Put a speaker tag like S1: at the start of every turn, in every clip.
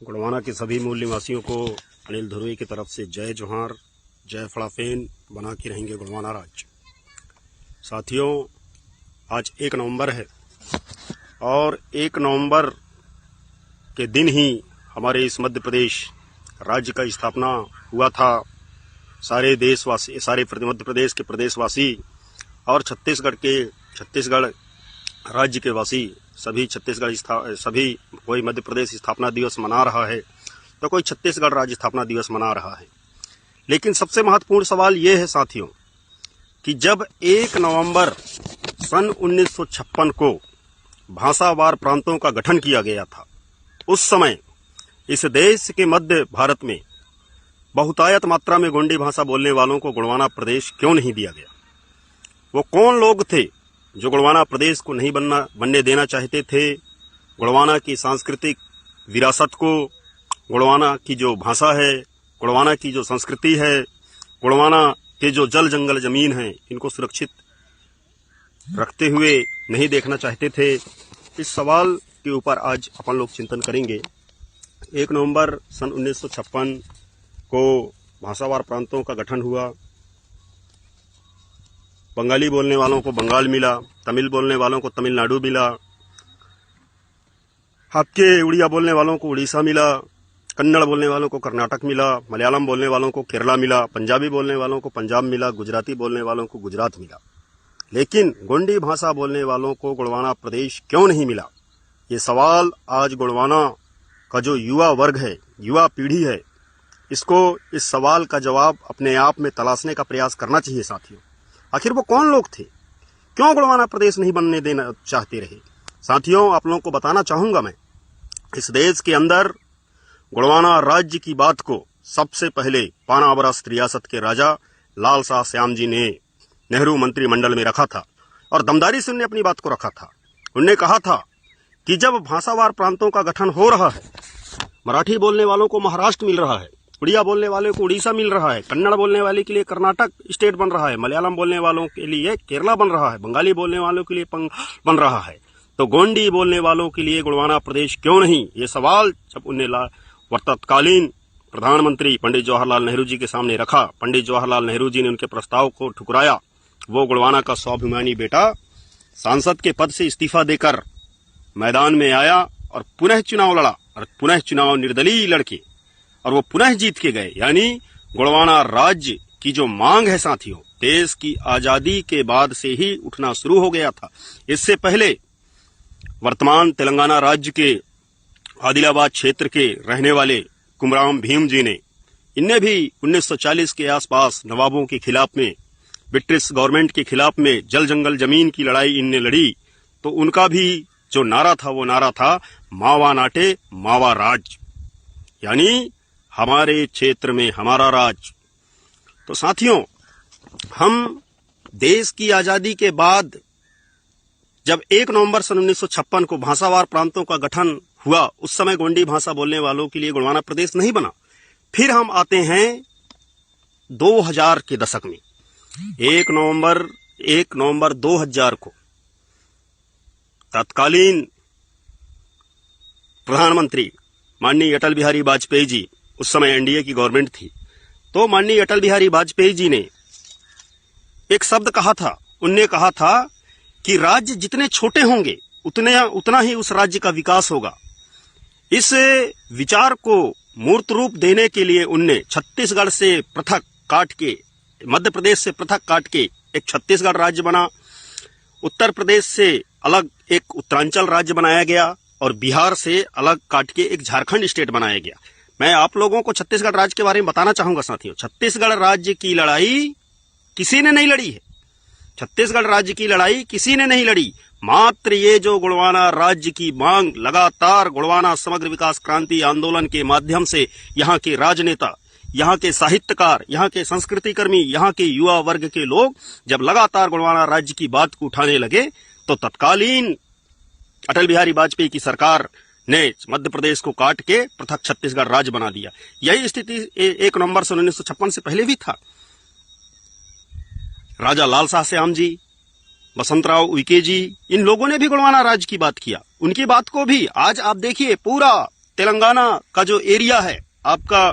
S1: गुड़वाना के सभी मूल निवासियों को अनिल धुर्वे की तरफ से जय जोहार, जय फड़ाफेन। बना के रहेंगे गुड़वाना राज्य। साथियों, आज 1 नवंबर है और 1 नवंबर के दिन ही हमारे इस मध्य प्रदेश राज्य का स्थापना हुआ था। सारे देशवासी, सारे मध्य प्रदेश के प्रदेशवासी और छत्तीसगढ़ राज्य के वासी सभी सभी कोई मध्य प्रदेश स्थापना दिवस मना रहा है तो कोई छत्तीसगढ़ राज्य स्थापना दिवस मना रहा है। लेकिन सबसे महत्वपूर्ण सवाल ये है साथियों कि जब 1 नवंबर सन 1956 को भाषावार प्रांतों का गठन किया गया था, उस समय इस देश के मध्य भारत में बहुतायत मात्रा में गोंडी भाषा बोलने वालों को गुड़वाना प्रदेश क्यों नहीं दिया गया? वो कौन लोग थे जो गुड़वाना प्रदेश को नहीं बनने देना चाहते थे? गुड़वाना की सांस्कृतिक विरासत को, गुड़वाना की जो भाषा है, गुड़वाना की जो संस्कृति है, गुड़वाना के जो जल जंगल जमीन है, इनको सुरक्षित रखते हुए नहीं देखना चाहते थे। इस सवाल के ऊपर आज अपन लोग चिंतन करेंगे। 1 नवंबर सन 1956 को भाषावार प्रांतों का गठन हुआ। बंगाली बोलने वालों को बंगाल मिला, तमिल बोलने वालों को तमिलनाडु मिला, हाक्के उड़िया बोलने वालों को उड़ीसा मिला, कन्नड़ बोलने वालों को कर्नाटक मिला, मलयालम बोलने वालों को केरला मिला, पंजाबी बोलने वालों को पंजाब मिला, गुजराती बोलने वालों को गुजरात मिला। लेकिन गोंडी भाषा बोलने वालों को गुड़वाना प्रदेश क्यों नहीं मिला? ये सवाल आज गुड़वाना का जो युवा वर्ग है, युवा पीढ़ी है, इस सवाल का जवाब अपने आप में तलाशने का प्रयास करना चाहिए साथियों। आखिर वो कौन लोग थे? क्यों गुड़वाना प्रदेश नहीं बनने देना चाहते रहे? साथियों, आप लोगों को बताना चाहूंगा मैं, इस देश के अंदर गुड़वाना राज्य की बात को सबसे पहले पानावरस रियासत के राजा लाल शाह श्याम जी ने नेहरू मंत्रिमंडल में रखा था और दमदारी से उन्होंने अपनी बात को रखा था। उन्होंने कहा था कि जब भाषावार प्रांतों का गठन हो रहा है, मराठी बोलने वालों को महाराष्ट्र मिल रहा है, उड़िया बोलने वाले को उड़ीसा मिल रहा है, कन्नड़ बोलने वाले के लिए कर्नाटक स्टेट बन रहा है, मलयालम बोलने वालों के लिए केरला बन रहा है, बंगाली बोलने वालों के लिए बन रहा है, तो गोंडी बोलने वालों के लिए गुड़वाना प्रदेश क्यों नहीं? ये सवाल जब उन्हें तत्कालीन प्रधानमंत्री पंडित जवाहरलाल नेहरू जी के सामने रखा, पंडित जवाहरलाल नेहरू जी ने उनके प्रस्ताव को ठुकराया। वो गुड़वाना का स्वाभिमानी बेटा सांसद के पद से इस्तीफा देकर मैदान में आया और पुनः चुनाव लड़ा और पुनः चुनाव निर्दलीय लड़के और वो पुनः जीत के गए। यानी गुड़वाना राज्य की जो मांग है साथियों, देश की आजादी के बाद से ही उठना शुरू हो गया था। इससे पहले वर्तमान तेलंगाना राज्य के आदिलाबाद क्षेत्र के रहने वाले कुमराम भीम जी ने, इनने भी 1940 के आसपास नवाबों के खिलाफ में, ब्रिटिश गवर्नमेंट के खिलाफ में जल जंगल जमीन की लड़ाई इनने लड़ी। तो उनका भी जो नारा था वो नारा था मावा नाटे मावा राज, यानी हमारे क्षेत्र में हमारा राज। तो साथियों, हम देश की आजादी के बाद जब 1 नवंबर सन 1956 को भाषावार प्रांतों का गठन हुआ, उस समय गोंडी भाषा बोलने वालों के लिए गुड़वाना प्रदेश नहीं बना। फिर हम आते हैं 2000 के दशक में। 1 नवंबर 2000 को तत्कालीन प्रधानमंत्री माननीय अटल बिहारी वाजपेयी जी, उस समय एनडीए की गवर्नमेंट थी, तो माननीय अटल बिहारी वाजपेयी जी ने एक शब्द कहा था। उनने कहा था कि राज्य जितने छोटे होंगे उतना ही उस राज्य का विकास होगा। इस विचार को मूर्त रूप देने के लिए उनने छत्तीसगढ़ से पृथक काट के, मध्य प्रदेश से पृथक काट के एक छत्तीसगढ़ राज्य बना, उत्तर प्रदेश से अलग एक उत्तरांचल राज्य बनाया गया और बिहार से अलग काट के एक झारखंड स्टेट बनाया गया। मैं आप लोगों को छत्तीसगढ़ राज्य के बारे में बताना चाहूंगा साथियों। छत्तीसगढ़ राज्य की लड़ाई किसी ने नहीं लड़ी है। छत्तीसगढ़ राज्य की लड़ाई किसी ने नहीं लड़ी। मात्र ये जो गुड़वाना राज्य की मांग लगातार गुड़वाना समग्र विकास क्रांति आंदोलन के माध्यम से यहाँ के राजनेता, यहाँ के साहित्यकार, यहाँ के संस्कृति कर्मी, यहाँ के युवा वर्ग के लोग जब लगातार गुड़वाना राज्य की बात को उठाने लगे, तो तत्कालीन अटल बिहारी वाजपेयी की सरकार ने मध्य प्रदेश को काट के पृथक छत्तीसगढ़ राज्य बना दिया। यही स्थिति 1 नवंबर सन 1956 से पहले भी था। राजा लाल शाह श्याम जी, बसंतराव उइके जी, इन लोगों ने भी गुड़वाना राज्य की बात किया। उनकी बात को भी आज आप देखिए पूरा तेलंगाना का जो एरिया है, आपका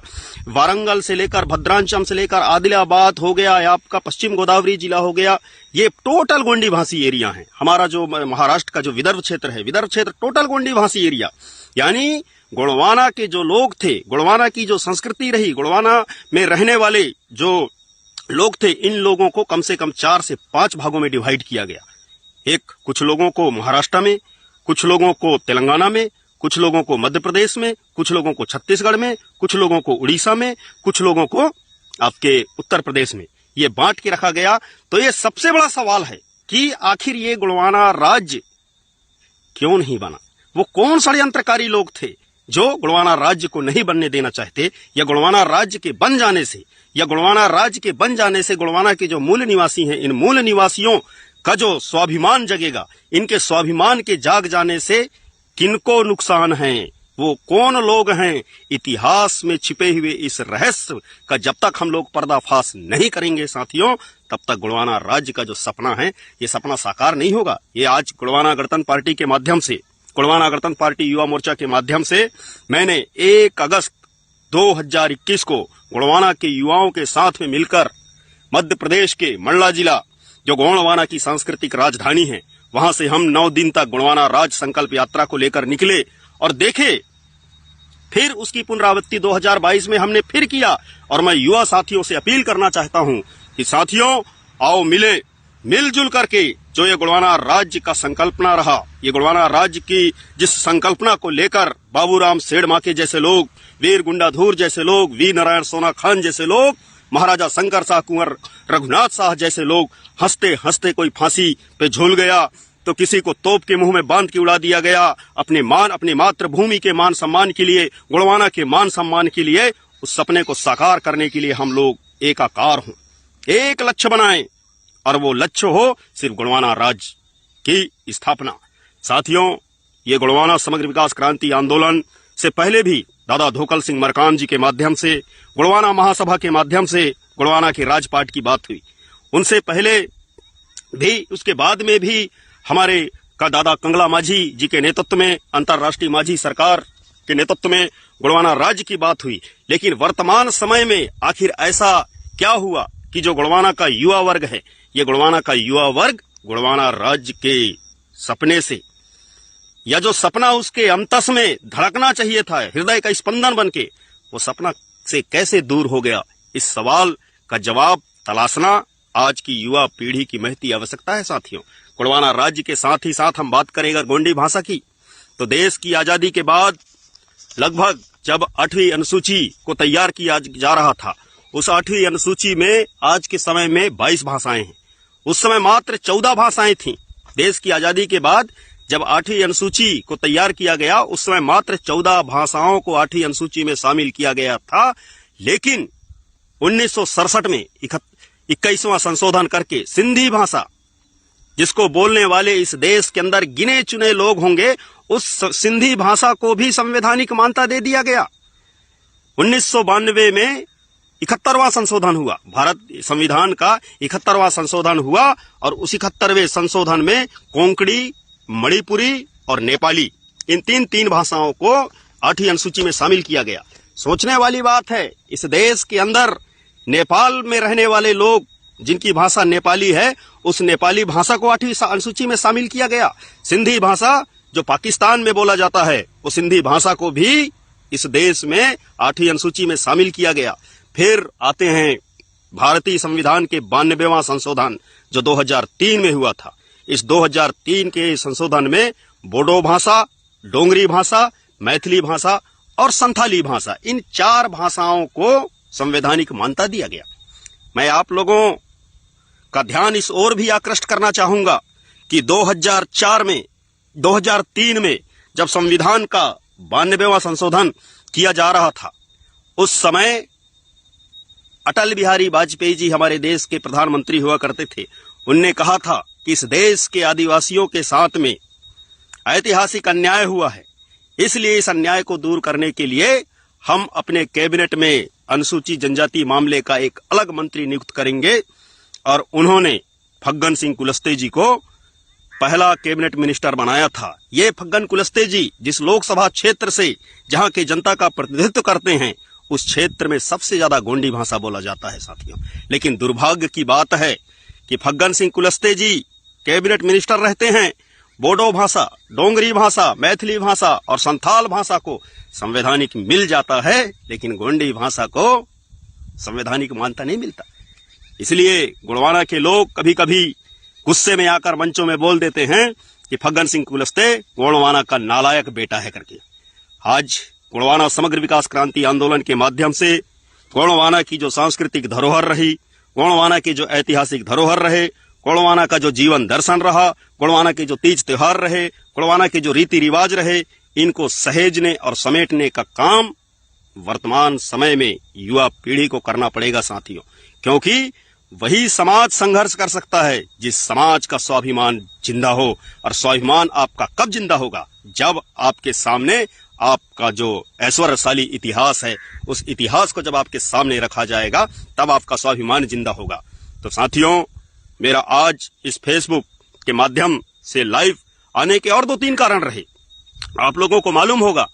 S1: वारंगल से लेकर भद्रांचम से लेकर आदिलाबाद हो गया, आपका पश्चिम गोदावरी जिला हो गया, ये टोटल गोंडी भाषी एरिया है। हमारा जो महाराष्ट्र का जो विदर्भ क्षेत्र है, विदर्भ क्षेत्र टोटल गोंडी भाषी एरिया। यानी गोंडवाना के जो लोग थे, गोंडवाना की जो संस्कृति रही, गोंडवाना में रहने वाले जो लोग थे, इन लोगों को कम से कम 4 से 5 भागों में डिवाइड किया गया। एक, कुछ लोगों को महाराष्ट्र में, कुछ लोगों को तेलंगाना में, कुछ लोगों को मध्य प्रदेश में, कुछ लोगों को छत्तीसगढ़ में, कुछ लोगों को उड़ीसा में, कुछ लोगों को आपके उत्तर प्रदेश में, ये बांट के रखा गया। तो ये सबसे बड़ा सवाल है कि आखिर ये गोंडवाना राज्य क्यों नहीं बना? वो कौन षड्यंत्रकारी लोग थे जो गोंडवाना राज्य को नहीं बनने देना चाहते, या गोंडवाना राज्य के बन जाने से, या गोंडवाना राज्य के बन जाने से गोंडवाना के जो मूल निवासी हैं, इन मूल निवासियों का जो स्वाभिमान जगेगा, इनके स्वाभिमान के जाग जाने से किनको नुकसान है? वो कौन लोग हैं? इतिहास में छिपे हुए इस रहस्य का जब तक हम लोग पर्दाफाश नहीं करेंगे साथियों, तब तक गोंडवाना राज्य का जो सपना है, ये सपना साकार नहीं होगा। ये आज गोंडवाना गणतंत्र पार्टी के माध्यम से, गोंडवाना गणतंत्र पार्टी युवा मोर्चा के माध्यम से मैंने 1 अगस्त 2021 को गोंडवाना के युवाओं के साथ में मिलकर मध्य प्रदेश के मंडला जिला, जो गोंडवाना की सांस्कृतिक राजधानी है, वहां से हम 9 दिन तक गोंडवाना राज संकल्प यात्रा को लेकर निकले और देखे। फिर उसकी पुनरावृत्ति 2022 में हमने फिर किया। और मैं युवा साथियों से अपील करना चाहता हूं कि साथियों, आओ मिले, मिलजुल करके जो ये गोंडवाना राज्य का संकल्पना रहा, ये गोंडवाना राज्य की जिस संकल्पना को लेकर बाबूराम सेठमाके जैसे लोग, वीर गुंडाधुर जैसे लोग, वीर नारायण सोना खान जैसे लोग, महाराजा शंकर शाह, कुंवर रघुनाथ शाह जैसे लोग हंसते हंसते कोई फांसी पे झूल गया, तो किसी को तोप के मुंह में बांध के उड़ा दिया गया। अपनी मातृभूमि के मान सम्मान के लिए, गोंडवाना के मान सम्मान के लिए, उस सपने को साकार करने के लिए हम लोग एकाकार हों, एक लक्ष्य बनाएं, और वो लक्ष्य हो सिर्फ गोंडवाना राज्य की स्थापना। साथियों, ये गोंडवाना समग्र विकास क्रांति आंदोलन से पहले भी दादा धोकल सिंह मरकाम जी के माध्यम से, गोंडवाना महासभा के माध्यम से गोंडवाना के राजपाट की बात हुई। उनसे पहले भी, उसके बाद में भी हमारे का दादा कंगला माझी जी के नेतृत्व में, अंतर्राष्ट्रीय माझी सरकार के नेतृत्व में गोंडवाना राज्य की बात हुई। लेकिन वर्तमान समय में आखिर ऐसा क्या हुआ कि जो गोंडवाना का युवा वर्ग है, ये गोंडवाना का युवा वर्ग गोंडवाना राज्य के सपने से, या जो सपना उसके अंतस में धड़कना चाहिए था, हृदय का स्पंदन बनके, वो सपना से कैसे दूर हो गया? इस सवाल का जवाब तलाशना आज की युवा पीढ़ी की महती आवश्यकता है। साथियों, गोंडवाना राज्य के साथ ही साथ हम बात करें अगर गोंडी भाषा की, तो देश की आजादी के बाद लगभग जब 8वीं अनुसूची को तैयार किया जा रहा था, उस 8वीं अनुसूची में आज के समय में 22 भाषाएं हैं। उस समय मात्र 14 भाषाएं थीं। देश की आजादी के बाद जब 8वीं अनुसूची को तैयार किया गया, उस समय मात्र 14 भाषाओं को 8वीं अनुसूची में शामिल किया गया था। लेकिन 1967 में 21वां संशोधन करके सिंधी भाषा, जिसको बोलने वाले इस देश के अंदर गिने चुने लोग होंगे, उस सिंधी भाषा को भी संवैधानिक मान्यता दे दिया गया। 1992 में 71वां संशोधन हुआ, भारत संविधान का 71वां संशोधन हुआ, और उस 71वें संशोधन में कोंकणी, मणिपुरी और नेपाली, इन तीन भाषाओं को 8वीं अनुसूची में शामिल किया गया। सोचने वाली बात है, इस देश के अंदर नेपाल में रहने वाले लोग जिनकी भाषा नेपाली है, उस नेपाली भाषा को 8वीं अनुसूची में शामिल किया गया। सिंधी भाषा जो पाकिस्तान में बोला जाता है, वो सिंधी भाषा को भी इस देश में 8वीं अनुसूची में शामिल किया गया। फिर आते हैं भारतीय संविधान के 92वां संशोधन जो 2003 में हुआ था। इस 2003 के संशोधन में बोडो भाषा, डोंगरी भाषा, मैथिली भाषा और संथाली भाषा, इन 4 भाषाओं को संवैधानिक मान्यता दिया गया। मैं आप लोगों का ध्यान इस ओर भी आकृष्ट करना चाहूंगा कि 2003 में जब संविधान का 92वां संशोधन किया जा रहा था, उस समय अटल बिहारी वाजपेयी जी हमारे देश के प्रधानमंत्री हुआ करते थे। उनने कहा था कि इस देश के आदिवासियों के साथ में ऐतिहासिक अन्याय हुआ है, इसलिए इस अन्याय को दूर करने के लिए हम अपने कैबिनेट में अनुसूचित जनजाति मामले का एक अलग मंत्री नियुक्त करेंगे। और उन्होंने फग्गन सिंह कुलस्ते जी को पहला कैबिनेट मिनिस्टर बनाया था। ये फग्गन कुलस्ते जी जिस लोकसभा क्षेत्र से जहां के जनता का प्रतिनिधित्व करते हैं, उस क्षेत्र में सबसे ज्यादा गोंडी भाषा बोला जाता है साथियों। लेकिन दुर्भाग्य की बात है कि फग्गन सिंह कुलस्ते जी कैबिनेट मिनिस्टर रहते हैं, बोडो भाषा, डोंगरी भाषा, मैथिली भाषा और संथाल भाषा को संवैधानिक मिल जाता है, लेकिन गोंडी भाषा को संवैधानिक मान्यता नहीं मिलता। इसलिए गोंडवाना के लोग कभी कभी गुस्से में आकर मंचों में बोल देते हैं कि फग्गन सिंह कुलस्ते गोंडवाना का नालायक बेटा है करके। आज गोंडवाना समग्र विकास क्रांति आंदोलन के माध्यम से गोंडवाना की जो सांस्कृतिक धरोहर रही, गोंडवाना के जो ऐतिहासिक धरोहर रहे, गोंडवाना का जो जीवन दर्शन रहा, गोंडवाना के जो तीज त्योहार रहे, गोंडवाना के जो रीति रिवाज रहे, इनको सहेजने और समेटने का काम वर्तमान समय में युवा पीढ़ी को करना पड़ेगा साथियों। क्योंकि वही समाज संघर्ष कर सकता है जिस समाज का स्वाभिमान जिंदा हो। और स्वाभिमान आपका कब जिंदा होगा? जब आपके सामने आपका जो ऐश्वर्यशाली इतिहास है, उस इतिहास को जब आपके सामने रखा जाएगा, तब आपका स्वाभिमान जिंदा होगा। तो साथियों, मेरा आज इस फेसबुक के माध्यम से लाइव आने के और 2-3 कारण रहे। आप लोगों को मालूम होगा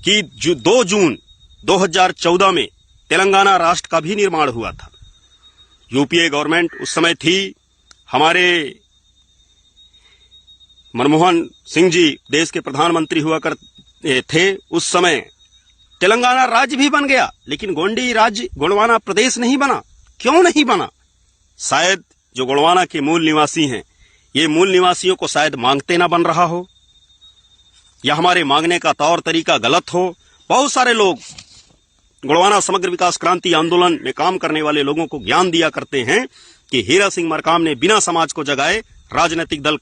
S1: कि 2 जून 2014 में तेलंगाना राष्ट्र का भी निर्माण हुआ था। यूपीए गवर्नमेंट उस समय थी, हमारे मनमोहन सिंह जी देश के प्रधानमंत्री हुआ करते थे। उस समय तेलंगाना राज्य भी बन गया, लेकिन गोंडी राज्य गोंडवाना प्रदेश नहीं बना। क्यों नहीं बना? शायद जो गोंडवाना के मूल निवासी हैं, ये मूल निवासियों को शायद मांगते ना बन रहा हो, या हमारे मांगने का तौर तरीका गलत हो। बहुत सारे लोग गोंडवाना समग्र विकास क्रांति आंदोलन में काम करने वाले लोगों को ज्ञान दिया करते हैं कि हीरा सिंह मरकाम ने बिना समाज को जगाए राजनीतिक दल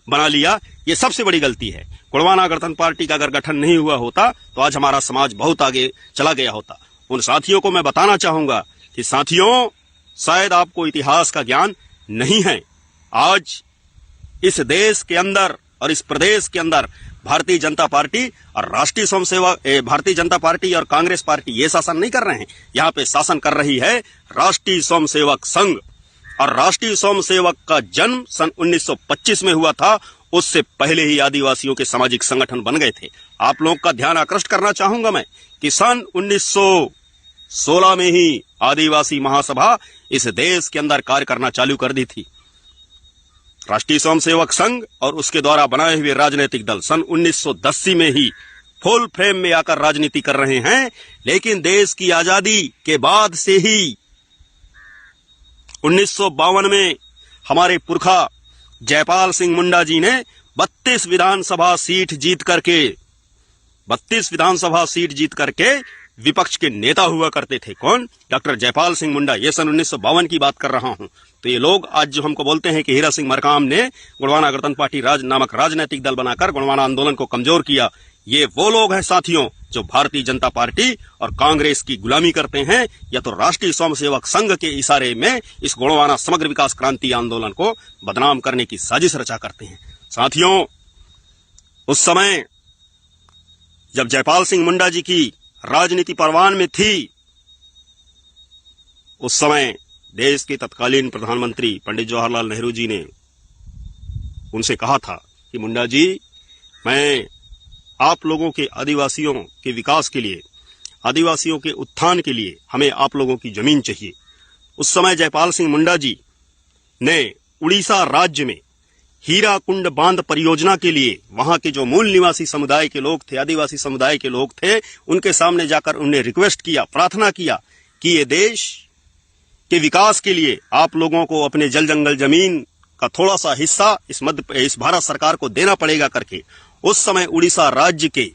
S1: बना लिया। ये सबसे बड़ी गलती है। गोंडवाना गणतंत्र पार्टी का अगर गठन नहीं हुआ होता तो आज हमारा समाज बहुत आगे चला गया होता। उन साथियों को मैं बताना चाहूंगा कि साथियों, शायद आपको इतिहास का ज्ञान नहीं है। आज इस देश के अंदर और इस प्रदेश के अंदर भारतीय जनता पार्टी और राष्ट्रीय स्वयंसेवक भारतीय जनता पार्टी और कांग्रेस पार्टी ये शासन नहीं कर रहे हैं। यहाँ पे शासन कर रही है राष्ट्रीय स्वयंसेवक संघ। और राष्ट्रीय स्वयंसेवक का जन्म सन 1925 में हुआ था। उससे पहले ही आदिवासियों के सामाजिक संगठन बन गए थे। आप लोगों का ध्यान आकृष्ट करना चाहूंगा मैं कि सन 1916 में ही आदिवासी महासभा इस देश के अंदर कार्य करना चालू कर दी थी। राष्ट्रीय स्वयंसेवक संघ और उसके द्वारा बनाए हुए राजनीतिक दल सन 1910 में ही फुल फ्रेम में आकर राजनीति कर रहे हैं। लेकिन देश की आजादी के बाद से ही 1952 में हमारे पुरखा जयपाल सिंह मुंडा जी ने 32 विधानसभा सीट जीत करके विपक्ष के नेता हुआ करते थे। कौन? डॉक्टर जयपाल सिंह मुंडा। ये सन 1952 की बात कर रहा हूं। तो ये लोग आज जो हमको बोलते हैं कि हीरा सिंह मरकाम ने गोंडवाना गणतंत्र पार्टी नामक राजनीतिक दल बनाकर गोंडवाना आंदोलन को कमजोर किया, ये वो लोग हैं साथियों जो भारतीय जनता पार्टी और कांग्रेस की गुलामी करते हैं, या तो राष्ट्रीय स्वयंसेवक संघ के इशारे में इस गोंडवाना समग्र विकास क्रांति आंदोलन को बदनाम करने की साजिश रचा करते हैं। साथियों, उस समय जब जयपाल सिंह मुंडा जी की राजनीति परवान में थी, उस समय देश के तत्कालीन प्रधानमंत्री पंडित जवाहरलाल नेहरू जी ने उनसे कहा था कि मुंडा जी, मैं आप लोगों के आदिवासियों के विकास के लिए, आदिवासियों के उत्थान के लिए हमें आप लोगों की जमीन चाहिए। उस समय जयपाल सिंह मुंडा जी ने उड़ीसा राज्य में हीराकुंड बांध परियोजना के लिए वहां के जो मूल निवासी समुदाय के लोग थे, आदिवासी समुदाय के लोग थे, उनके सामने जाकर उन्हें रिक्वेस्ट किया, प्रार्थना किया कि ये देश के विकास के लिए आप लोगों को अपने जल जंगल जमीन का थोड़ा सा हिस्सा इस भारत सरकार को देना पड़ेगा करके। उस समय उड़ीसा राज्य के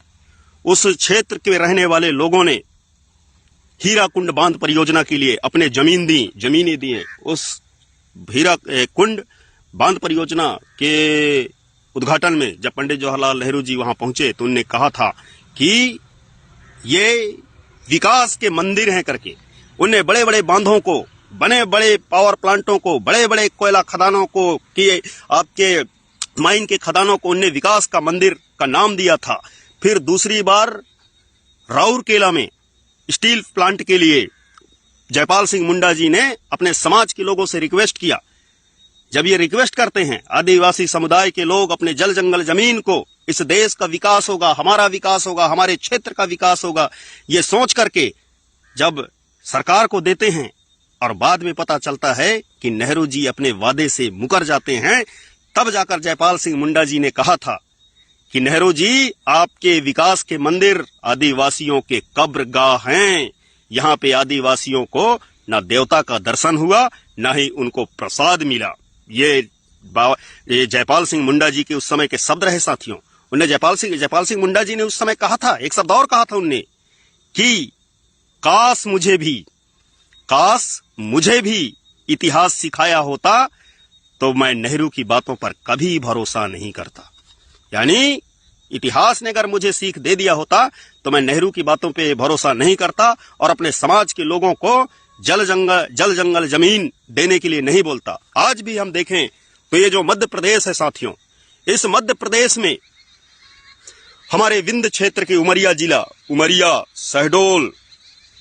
S1: उस क्षेत्र के रहने वाले लोगों ने हीराकुंड बांध परियोजना के लिए अपने जमीनें दी। उस हीराकुंड बांध परियोजना के उद्घाटन में जब पंडित जवाहरलाल नेहरू जी वहां पहुंचे तो उन्होंने कहा था कि ये विकास के मंदिर हैं करके। उन्हें बड़े बड़े बांधों को, बने बड़े पावर प्लांटों को, बड़े बड़े कोयला खदानों को, कि आपके माइन के खदानों को उन्हें विकास का मंदिर का नाम दिया था। फिर दूसरी बार राउरकेला में स्टील प्लांट के लिए जयपाल सिंह मुंडा जी ने अपने समाज के लोगों से रिक्वेस्ट किया। जब ये रिक्वेस्ट करते हैं आदिवासी समुदाय के लोग अपने जल जंगल जमीन को, इस देश का विकास होगा, हमारा विकास होगा, हमारे क्षेत्र का विकास होगा, ये सोच करके जब सरकार को देते हैं और बाद में पता चलता है कि नेहरू जी अपने वादे से मुकर जाते हैं, तब जाकर जयपाल सिंह मुंडा जी ने कहा था कि नेहरू जी, आपके विकास के मंदिर आदिवासियों के कब्रगाह हैं। यहाँ पे आदिवासियों को न देवता का दर्शन हुआ, न ही उनको प्रसाद मिला। ये जयपाल सिंह मुंडा जी के उस समय के शब्द रहे साथियों। उन्हें जयपाल सिंह मुंडा जी ने उस समय कहा था, एक शब्द और कहा था उनने कि काश मुझे भी इतिहास सिखाया होता तो मैं नेहरू की बातों पर कभी भरोसा नहीं करता। यानी इतिहास ने अगर मुझे सीख दे दिया होता तो मैं नेहरू की बातों पे भरोसा नहीं करता और अपने समाज के लोगों को जल जंगल जमीन देने के लिए नहीं बोलता। आज भी हम देखें तो ये जो मध्य प्रदेश है साथियों, इस मध्य प्रदेश में हमारे विंध्य क्षेत्र के उमरिया जिला, उमरिया, शहडोल,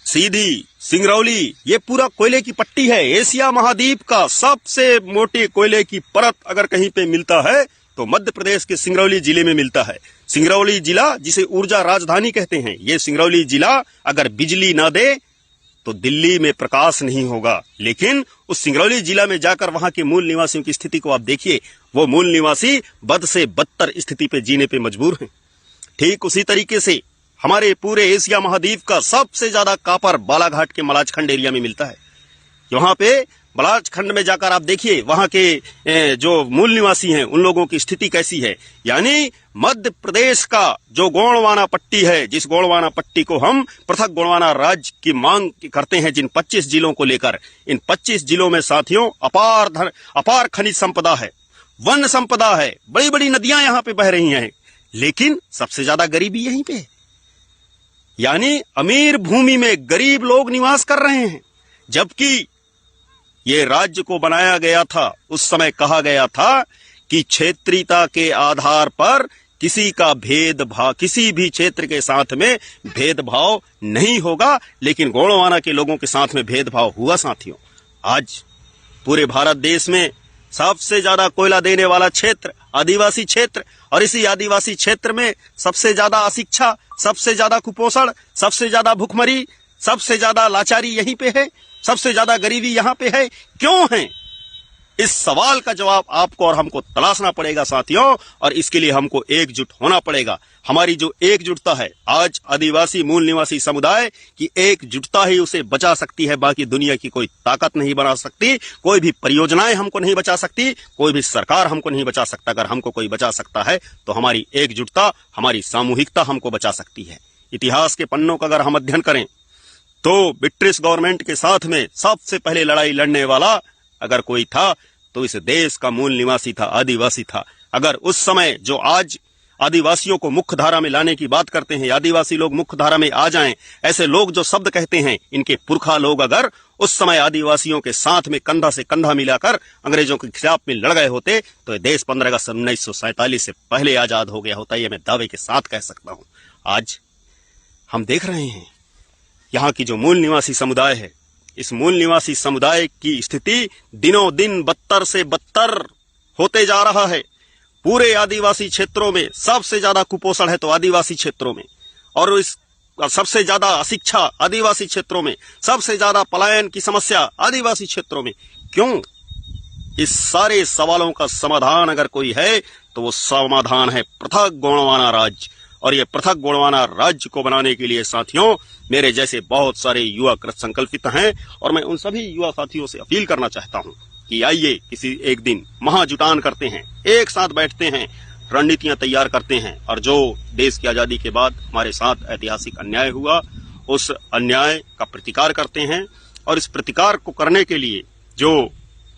S1: सीधी, सिंगरौली, ये पूरा कोयले की पट्टी है। एशिया महाद्वीप का सबसे मोटे कोयले की परत अगर कहीं पे मिलता है तो मध्य प्रदेश के सिंगरौली जिले में मिलता है। सिंगरौली जिला, जिसे ऊर्जा राजधानी कहते हैं, ये सिंगरौली जिला अगर बिजली ना दे तो दिल्ली में प्रकाश नहीं होगा। लेकिन उस सिंगरौली जिला में जाकर वहां के मूल निवासियों की स्थिति को आप देखिए, वो मूल निवासी बद से बदतर स्थिति पे जीने पे मजबूर हैं। ठीक उसी तरीके से हमारे पूरे एशिया महाद्वीप का सबसे ज्यादा कापर बालाघाट के मलाजखंड एरिया में मिलता है। वहां पे मलाजखंड में जाकर आप देखिए वहां के जो मूल निवासी हैं उन लोगों की स्थिति कैसी है। यानी मध्य प्रदेश का जो गोंडवाना पट्टी है, जिस गोंडवाना पट्टी को हम पृथक गोंडवाना राज्य की मांग करते हैं, जिन 25 जिलों को लेकर, इन 25 जिलों में साथियों अपार खनिज संपदा है, वन संपदा है, बड़ी बड़ी नदियां यहां पे बह रही हैं, लेकिन सबसे ज्यादा गरीबी यहीं पे है। यानी अमीर भूमि में गरीब लोग निवास कर रहे हैं। जबकि ये राज्य को बनाया गया था, उस समय कहा गया था कि क्षेत्रीयता के आधार पर किसी का भेदभाव, किसी भी क्षेत्र के साथ में भेदभाव नहीं होगा, लेकिन गोंडवाना के लोगों के साथ में भेदभाव हुआ साथियों। आज पूरे भारत देश में सबसे ज्यादा कोयला देने वाला क्षेत्र आदिवासी क्षेत्र, और इसी आदिवासी क्षेत्र में सबसे ज्यादा अशिक्षा, सबसे ज्यादा कुपोषण, सबसे ज्यादा भूखमरी, सबसे ज्यादा लाचारी यहीं पे है, सबसे ज्यादा गरीबी यहां पे है। क्यों है? इस सवाल का जवाब आपको और हमको तलाशना पड़ेगा साथियों, और इसके लिए हमको एकजुट होना पड़ेगा। हमारी जो एकजुटता है, आज आदिवासी मूल निवासी समुदाय की एकजुटता ही उसे बचा सकती है। बाकी दुनिया की कोई ताकत नहीं बना सकती, कोई भी परियोजनाएं हमको नहीं बचा सकती, कोई भी सरकार हमको नहीं बचा सकता। अगर हमको कोई बचा सकता है तो हमारी एकजुटता, हमारी सामूहिकता हमको बचा सकती है। इतिहास के पन्नों का अगर हम अध्ययन करें तो ब्रिटिश गवर्नमेंट के साथ में सबसे पहले लड़ाई लड़ने वाला अगर कोई था तो इस देश का मूल निवासी था, आदिवासी था। अगर उस समय जो आज आदिवासियों को मुख्य धारा में लाने की बात करते हैं, आदिवासी लोग मुख्य धारा में आ जाएं, ऐसे लोग जो शब्द कहते हैं, इनके पुरखा लोग अगर उस समय आदिवासियों के साथ में कंधा से कंधा मिलाकर अंग्रेजों के खिलाफ में लड़ गए होते तो ये देश 15 अगस्त 1947 से पहले आजाद हो गया होता। ये मैं दावे के साथ कह सकता हूं। आज हम देख रहे हैं यहाँ की जो मूल निवासी समुदाय है, इस मूल निवासी समुदाय की स्थिति दिनों दिन बदतर से बदतर होते जा रहा है। पूरे आदिवासी क्षेत्रों में सबसे ज्यादा कुपोषण है तो आदिवासी क्षेत्रों में, और इस सबसे ज्यादा अशिक्षा आदिवासी क्षेत्रों में, सबसे ज्यादा पलायन की समस्या आदिवासी क्षेत्रों में। क्यों? इस सारे सवालों का समाधान अगर कोई है तो वो समाधान है पृथक गोंडवाना राज्य। और ये पृथक गोंडवाना राज्य को बनाने के लिए साथियों मेरे जैसे बहुत सारे युवा कृत संकल्पित हैं, और मैं उन सभी युवा साथियों से अपील करना चाहता हूं कि आइए किसी एक दिन महाजुटान करते हैं, एक साथ बैठते हैं, रणनीतियां तैयार करते हैं, और जो देश की आजादी के बाद हमारे साथ ऐतिहासिक अन्याय हुआ उस अन्याय का प्रतिकार करते हैं। और इस प्रतिकार को करने के लिए जो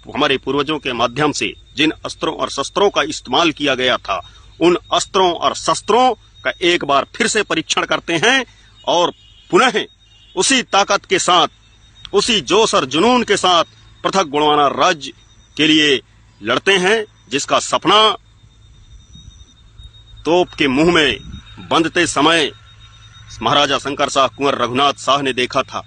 S1: हमारे पूर्वजों के माध्यम से जिन अस्त्रों और शस्त्रों का इस्तेमाल किया गया था, उन अस्त्रों और शस्त्रों का एक बार फिर से परीक्षण करते हैं और पुनः उसी ताकत के साथ, उसी जोश और जुनून के साथ पृथक गोंडवाना राज्य के लिए लड़ते हैं, जिसका सपना तोप के मुंह में बंधते समय महाराजा शंकर शाह, कुंवर रघुनाथ शाह ने देखा था।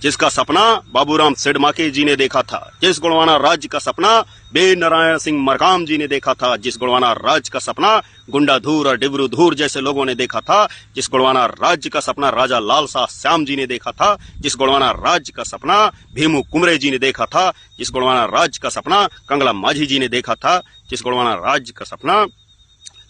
S1: जिसका सपना बाबूराम सिडमाके जी ने देखा था, जिस गोंडवाना राज्य का सपना बे नारायण सिंह मरकाम जी ने देखा था, जिस गोंडवाना राज्य का सपना गुंडाधूर और डिबरूधूर जैसे लोगों ने देखा था, जिस गोंडवाना राज्य का सपना राजा लाल शाह श्याम जी ने देखा था, जिस गोंडवाना राज्य का सपना भीमू कुमरे जी ने देखा था, जिस गोंडवाना राज्य का सपना कंगला माझी जी ने देखा था, जिस गोंडवाना राज्य का सपना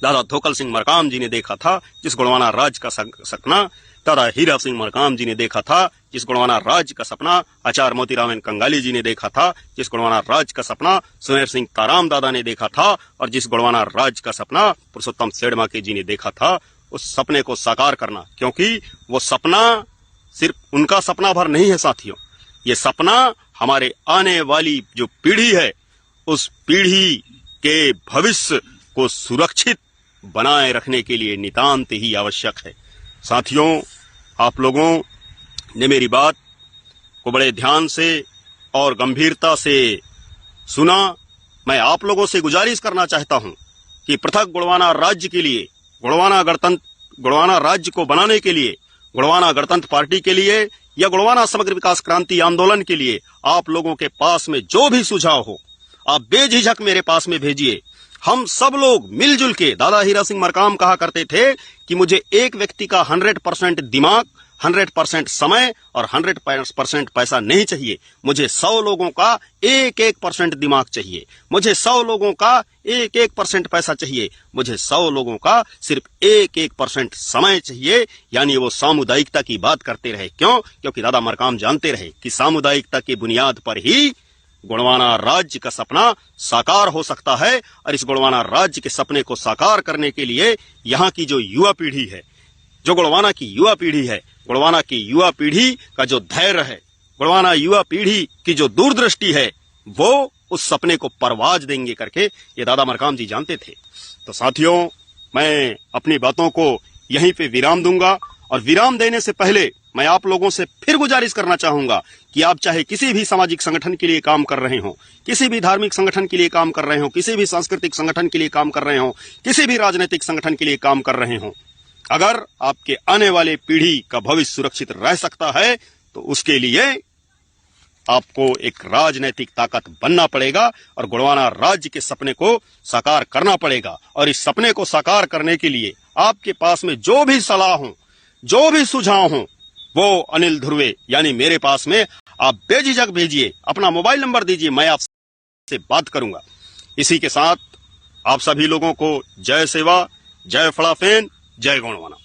S1: दादा धोकल सिंह मरकाम जी ने देखा था, जिस गोंडवाना राज्य का सपना दादा हीरा सिंह मरकाम जी ने देखा था, जिस गोंडवाना राज्य का सपना आचार्य मोतीराम कंगाली जी ने देखा था, जिस गोंडवाना राज्य का सपना सुनेर सिंह ताराम दादा ने देखा था, और जिस गोंडवाना राज्य का सपना पुरुषोत्तम सिडमाके जी ने देखा था, उस सपने को साकार करना, क्योंकि वो सपना सिर्फ उनका सपना भर नहीं है साथियों, ये सपना हमारे आने वाली जो पीढ़ी है उस पीढ़ी के भविष्य को सुरक्षित बनाए रखने के लिए नितांत ही आवश्यक है। साथियों, आप लोगों ने मेरी बात को बड़े ध्यान से और गंभीरता से सुना। मैं आप लोगों से गुजारिश करना चाहता हूं कि पृथक गोंडवाना राज्य के लिए, गोंडवाना राज्य को बनाने के लिए, गोंडवाना गणतंत्र पार्टी के लिए या गोंडवाना समग्र विकास क्रांति आंदोलन के लिए आप लोगों के पास में जो भी सुझाव हो, आप बेझिझक मेरे पास में भेजिए। हम सब लोग मिलजुल के, दादा हीरा सिंह मरकाम कहा करते थे कि मुझे एक व्यक्ति का 100% दिमाग, 100% समय और 100% पैसा नहीं चाहिए, मुझे 100 लोगों का 1% दिमाग चाहिए, मुझे 100 लोगों का 1% पैसा चाहिए, मुझे 100 लोगों का सिर्फ 1% समय चाहिए। यानी वो सामुदायिकता की बात करते रहे। क्यों? क्योंकि दादा मरकाम जानते रहे कि सामुदायिकता की बुनियाद पर ही गोंडवाना राज्य का सपना साकार हो सकता है। और इस गोंडवाना राज्य के सपने को साकार करने के लिए यहाँ की जो युवा पीढ़ी है, जो गोंडवाना की युवा पीढ़ी है, गोंडवाना की युवा पीढ़ी का जो धैर्य है, गोंडवाना युवा पीढ़ी की जो दूरदृष्टि है, वो उस सपने को परवाज देंगे करके ये दादा मरकाम जी जानते थे। तो साथियों, मैं अपनी बातों को यहीं पे विराम दूंगा, और विराम देने से पहले मैं आप लोगों से फिर गुजारिश करना चाहूंगा कि आप चाहे किसी भी सामाजिक संगठन के लिए काम कर रहे हो, किसी भी धार्मिक संगठन के लिए काम कर रहे हो, किसी भी सांस्कृतिक संगठन के लिए काम कर रहे हो, किसी भी राजनीतिक संगठन के लिए काम कर रहे हो, अगर आपके आने वाले पीढ़ी का भविष्य सुरक्षित रह सकता है तो उसके लिए आपको एक राजनीतिक ताकत बनना पड़ेगा और गोंडवाना राज्य के सपने को साकार करना पड़ेगा। और इस सपने को साकार करने के लिए आपके पास में जो भी सलाह हो, जो भी सुझाव हो, वो अनिल ध्रुवे यानी मेरे पास में आप बेझिझक भेजिए, अपना मोबाइल नंबर दीजिए, मैं आपसे बात करूंगा। इसी के साथ आप सभी लोगों को जय सेवा, जय फड़ाफेन, जय गोंडवाना।